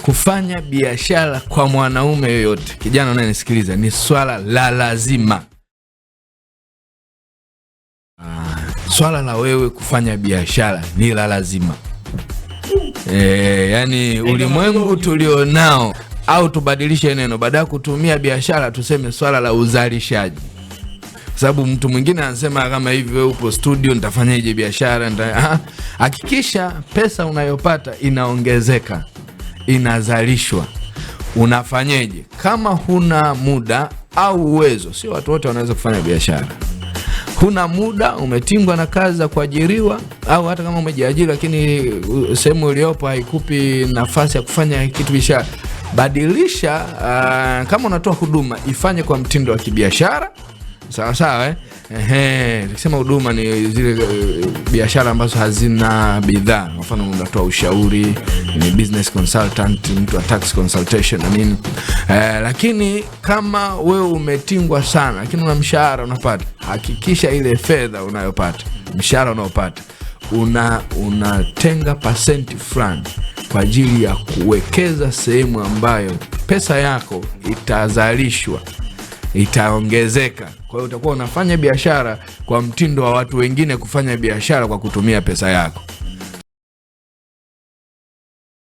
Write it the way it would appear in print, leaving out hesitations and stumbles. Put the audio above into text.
kufanya biashara kwa mwanaume yoyote, kijana unayenisikiliza, ni swala la lazima. Swala la wewe kufanya biashara ni la lazima. Yani ulimwengu tulionao, au tubadilishe neno, baada ya kutumia biashara tuseme swala la uzalishaji. Sababu mtu mwingine anasema kama hivi, wewe upo studio, nitafanyaje biashara? Hakikisha pesa unayopata inaongezeka, inazalishwa. Unafanyaje? Kama huna muda au uwezo, sio watu wote wanaweza kufanya biashara. Huna muda, umetingwa na kazi za kuajiriwa, au hata kama umejiajiri lakini sehemu uliopo haikupi nafasi ya kufanya kitu biashara, badilisha. Kama unatoa huduma, ifanye kwa mtindo wa kibiashara. Sawa sawa, tukisema huduma ni zile biashara ambazo hazina bidhaa. Kwa mfano unatoa ushauri, ni business consultant, mtu wa tax consultation na nini. Lakini kama wewe umetingwa sana lakini una mshahara unapata, hakikisha ile fedha unayopata, mshahara unaopata, unatenga percent fulani kwa ajili ya kuwekeza sehemu ambayo pesa yako itazalishwa, itaongezeka. Kwa hiyo utakuwa unafanya biashara kwa mtindo wa watu wengine kufanya biashara kwa kutumia pesa yako.